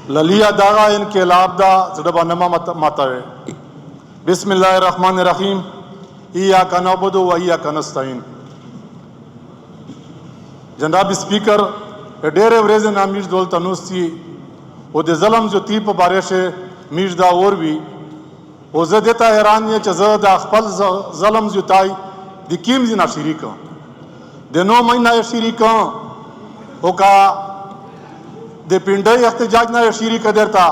ललिया दागा इनकलाब दा ज़डबानमा मातावे। बिस्मिल्लाहिर्रहमानिर्रहीम। इय्याका नअबुदु व इय्याका नस्तईन। जनाब स्पीकर डेरे वरेज़ ना मीज दौल तनुस्ती वो दे ज़लम जो ती पर बारिश मीज दा और भी वो ज़देता हैरान ये चज़ दा अखपल ज़लम जो ताई दिकीम जी ना शरीका दे 9 महीना ये शरीका ओका दे पिंडे एहतजाज ना शरीका देता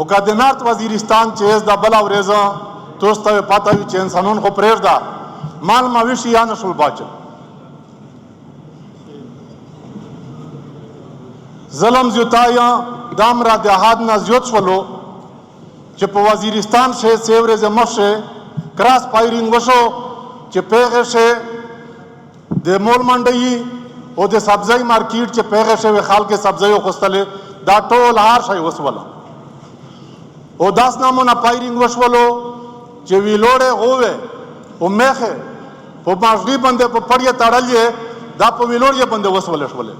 ओका दे नार्थ वजीरिस्तान चेज़ दा बला वरेज़ा तोस्ता पाता भी चेन सनून को प्रेर दा माल मवेशी या नशुल बाच ज़लम जुताया दामरा देहाद ना ज़्योत शवलो चे वजीरिस्तान से सेवरेज मशे क्रॉस फायरिंग वशो चे पेगे से दे मोल मंडई ओ दे सब्ज़ी मार्केट चे पेगे से वे खाल के सब्ज़ी खुस्तले दा टोल हार शाही वसवला ओ दास नामो ना फायरिंग वशवलो चे विलोड़े होवे ओ मेखे वो माशगी बंदे पर पड़िए ताड़लिए दा पर विलोड़िए बंदे वसवले शवले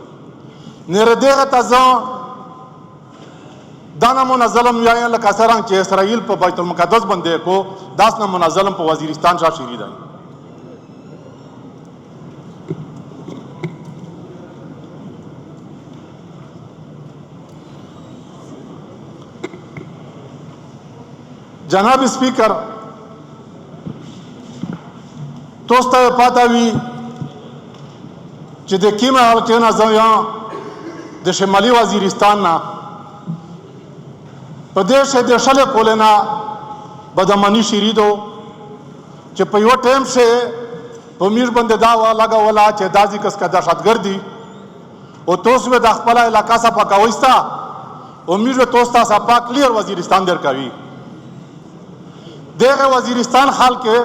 नेरे देगा ताज़ा दाना मुनाज़लम याया लका सरंग चे इसराइल पर बैतुल मुक़द्दस बंदे को दासना मुनाज़लम पर वज़ीरिस्तान शाह शरीद आई जनाब स्पीकर तोस्ता पातावी चे देखी में हाल के ना जया दे शिमाली वज़ीरिस्तान ना प्रदेश है देशले कोलेना बदमनी शरीदो चे पयो टाइम से उमीर बंदे दावा लगा वाला चे दाजी कस का दहशतगर्दी ओ तोसवे दखपला इलाका सा पका वस्ता उमीर वे तोस्ता सा पा क्लियर वज़ीरिस्तान देर कावी देखे वज़ीरिस्तान हाल के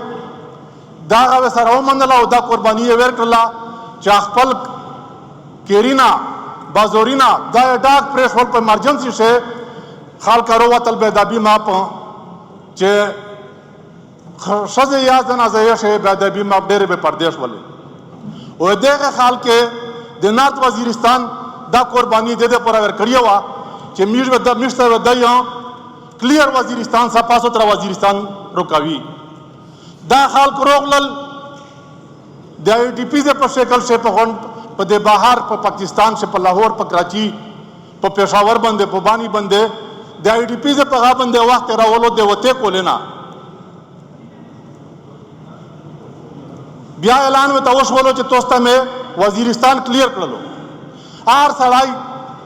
दागा वे सराव मंदला उदा कुर्बानी वेर करला चाखपल केरीना बाजोरीना दा डाक प्रेस होल पर इमरजेंसी से खाल करो वतल बेदाबी माप चे सजे या जना जये से बेदाबी माप डेरे बे परदेश वाले वो देखे खाल के दिनात वज़ीरिस्तान दा कुर्बानी दे पर अगर करिए हुआ चे मीर वे दा मिस्टर वे दया क्लियर वज़ीरिस्तान सा पासोतरा वज़ीरिस्तान रुकावी दा खाल करोगलल दे IDP से पर शेकल से पर दे बाहर पर पाकिस्तान से पर लाहौर पर कराची पर पेशावर बंदे पर बानी बंदे दे IDP से पगा बंदे वक्त तेरा वो दे वते को लेना ब्याह ऐलान में तवश बोलो चे तोस्ता में वज़ीरिस्तान क्लियर कर लो आर सड़ाई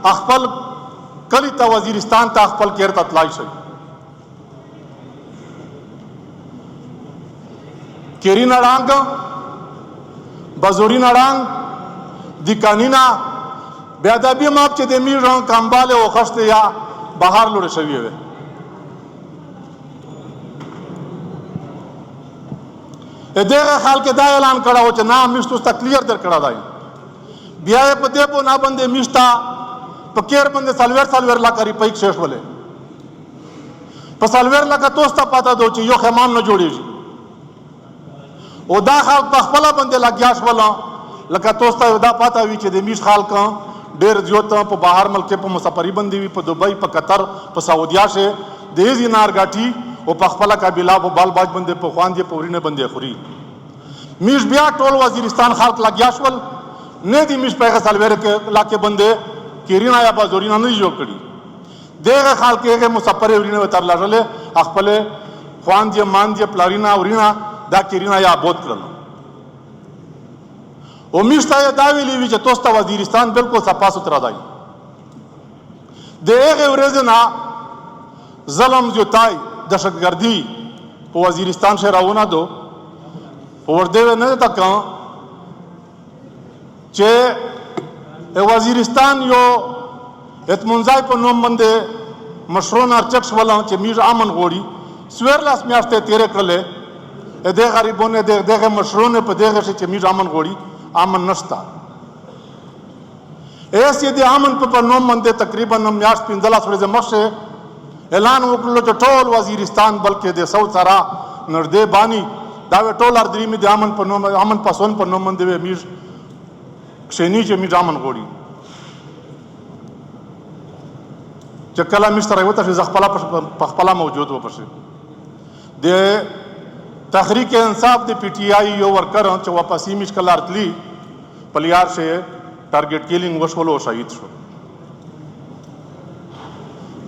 अखपल कली ता वज़ीरिस्तान ता अखपल केर ततलाई से केरी नड़ांग बजोरी नड़ांग दिकानीना बेदाबी माप चे देमीर रंग कामबाले ओ खस्ते या बाहर लोड़े शवीए वे देगा खाल के दा ऐलान करा हो चे ना मिस्टुस्ता क्लियर दर करा दाई ब्याहे पर देबो ना बंदे मिस्टा पकेर बंदे सालवेर ला करी पैक शेष बोले पर सालवेर ला का तोस्ता पाता दो चे यो खेमान न जोड़ी जी ओ दा खाल पखपला बंदे ला ग्यास वाला लका तोस्ता दा पाता वी चे दे मिस खाल का डेर ज्योता पर बाहर मलके पर मुसाफरी बंदी भी पर दुबई पर कतर पर सऊदिया से देज इनार गाठी वो पखपला का बिला वो बाल बाज बंदे पर खान जे पूरी ने बंदे खुरी मिस बिया टोल वज़ीरिस्तान खाल का ग्यासवल ने दी मिस पैगा सालवेर के लाके बंदे केरीना या बाजोरीना नहीं जो करी देगा खाल के मुसाफरी उरीने उतर लाजले अखपले खान जे मान जे प्लारीना उरीना दा केरीना या बोध करना वो मिस्ता ये दावी ली विच तोस्ता वज़ीरिस्तान बिल्कुल सफा सुथरा दाई देगे उरेजना ज़लम जो ताई दहशतगर्दी को वज़ीरिस्तान से रवाना दो और देवे न तक चे वज़ीरिस्तान यो इत्मुंजाई पर नोम बंदे मशरून अर्चक्स वाला चे मीर आमन गोड़ी स्वेरलास में आस्ते तेरे कले दे गरीबों ने देखे मशरून ने पर देखे से चे मीर आमन गोड़ी आमन नस्ता ऐसे दे आमन पर नोम बंदे तकरीबन हम यास पिंजला थोड़े मशे ऐलान वकलो जो टोल वज़ीरिस्तान बल्कि दे सऊद सारा नर्दे बानी दावे टोल अर्दरी में दे आमन पर नोम आमन पसोन पर नोम बंदे मीर शेनी चे मीर आमन गोड़ी چې کله مش سره وته چې خپله موجود و پسې د تحریک انصاف د پی ټی آی یو ورکر چې واپسی مش کله ارتلی پلیار شه ټارګټ کیلینګ وشول او شهید شو.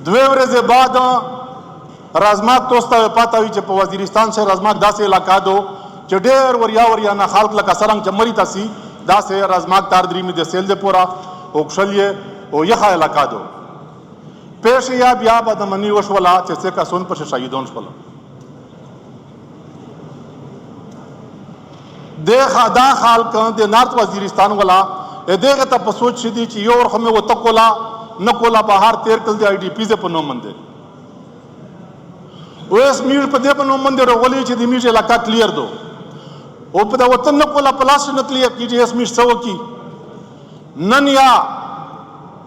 دوه ورځې بعد رازماک توسته پاته وي چې په وزیرستان شه رازماک داسې علاقه دو چې ډېر وریا نه خلق لکه سرنګ چې مری تاسي داسې رازماک تار درې مې د سیل د پورا اوکشلیه او یخه علاقه دو پیش یا بیا به د منی وشولا چې څه کسون پر شهیدون شول. دا خلق د نارت وزیرستان ولا دغه ته په سوچ شدي چې یو ورخه مې وتقولا نقولا بهار تیر کړل د آی ډی پی په نوم باندې اوس میر په دې په نوم باندې راغلي چې د میش علاقہ کلیر دو او په دا وطن نقولا پلاس نه کلیر کیږي اس میش سو کی نن یا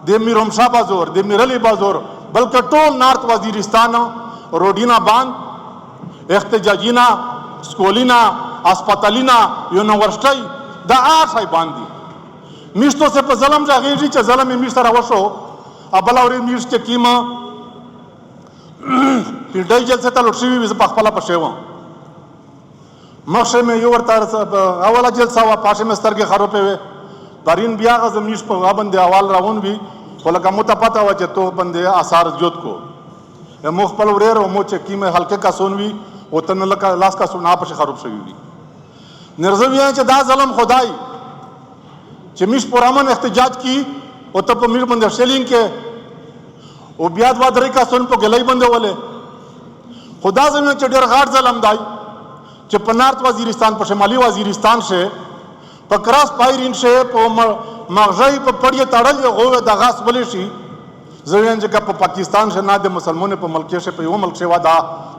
د میروم شاه بازور د میرلی بازور بلکې ټول نارت وزیرستان روډینا باند احتجاجینا سکولینا اسپتالینا یونیورسټي دا آشای باندې میشتو سے په ظلم راغیږي چې ظلم یې میش سره وشو ابلاوري میش چې کیما پیډای جل ته لوټ شوی په خپل په شیو مخشه مې یو ورته اوله جلسه وا پاشه مې سترګې خروپې وې پرین بیا غز میش په غابند اول راون وی ولکه مت پتا و چې تو بندې آثار جوت کو مو خپل ورېر او مو چې کیمه هلکه کا سونوي او تن لکه لاس کا سونا په خروپ شوی وی نرزوی چې دا ظلم خدای چې میش پرامن احتجاج کی او ته په میر باندې شیلینګ کې او بیا د وادرې کا سون په ګلای باندې ولې خدا زموږ چې ډېر غاټ ظلم دی چې په نارت وزیرستان په شمالي وزیرستان شه په کراس پایرین شه په مغزی په پړی تړل او د غاس ولې شي زوین چې په پاکستان شه نه د مسلمانانو په ملک شه په یو ملک شه وادا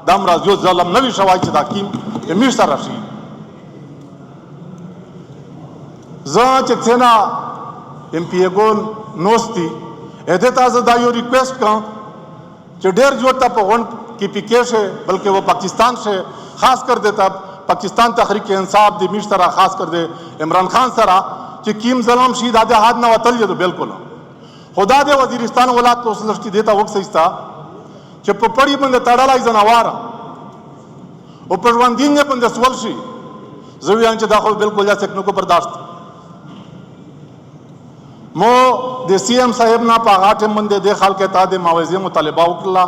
د امراض یو ظلم نوي شوای چې دا کیم امیر سره شي زه چې څنګه ام پی ګول نوستي اته تاسو دا یو ریکویسټ کوم چې ډېر جوړ ته په غون کې پی کې شه بلکې وہ پاکستان سے خاص کر دیتا پاکستان تحریک انصاف دی میش سره خاص کر دے عمران خان سره چې کیم ظلم شي د هاد نه وتل یو بالکل خدا دې وزیرستان ولایت کو سلشتي دیتا وخت سيستا چې په پړی باندې تړلای زناوار او په ژوندین باندې سوال شي زویان چې دا خو بالکل یا څنګه کو برداشت مو د سی ایم صاحب نه پاغاټ باندې د خلک ته د موازی مطالبه وکړه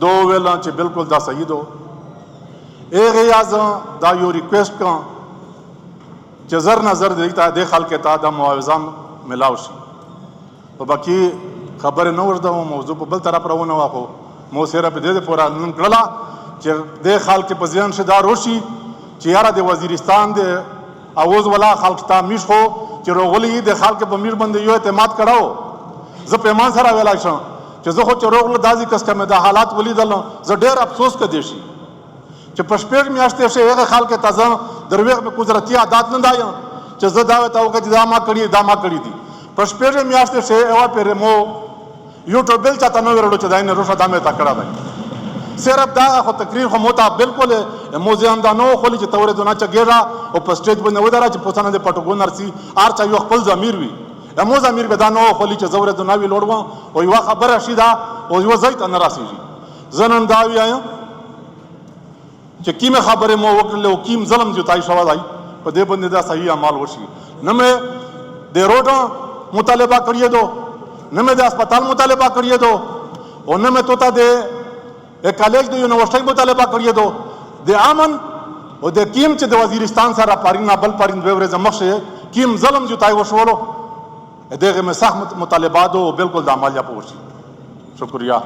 دو ویل چې بالکل دا صحیح دو ایغه یاز دا یو ریکویسٹ کا چې زر نظر دیتا د خلک ته د معاوضه ملاو شي او باقی خبر نه ورده موضوع په بل طرف راونه واخو مو سره په دې پورا نن کړلا چې د خلک په ځین شدار وشي چې یاره د وزیرستان د اواز ولا خلک ته میش خو چې روغلی د خلک په میر باندې یو اعتماد کړهو زه په مان سره ویلای شم چې زه خو چې روغله دازي کس کمه د حالات ولیدل زه ډېر افسوس کدی شي چې پښپېړ میاشتې شه هغه خلک تازه درویغ په قدرتي عادت نه دایم چې زه دا وتاو چې دا ما کړی دي پښپېړ میاشتې شه او پر مو یوټیوب بل چاته نو ورړو چې دا نه روشه دامه تا کړه دی صرف دا خو تقریر خو موتا بالکل موزیم دا نو خو چې تورې دونه چګیرا او په سټیج باندې ودره چې پوسانه د پټوګون نرسي ارچا یو خپل ضمیر وي امو ضمیر به دا نو خو چې زوره دونه وی لوړو او یو خبره شیدا او یو زیت ان راسیږي زنن دا وی آیا چې کیمه خبره مو وکړل او کیم ظلم جوتای شو دای په دې باندې دا صحیح اعمال وشي نه مې د روډ مطالبه کړی دو نه مې د هسپتال مطالبه کړی دو او نه مې توتا د کالج د یونیورسيټي مطالبه کړی دو د امن او د کیم چې د وزیرستان سره پارینا بل پارین ویور زمخشه کیم ظلم جوتای وشولو دغه مې سخت مطالبات او بالکل د عملیه پوښي شکریہ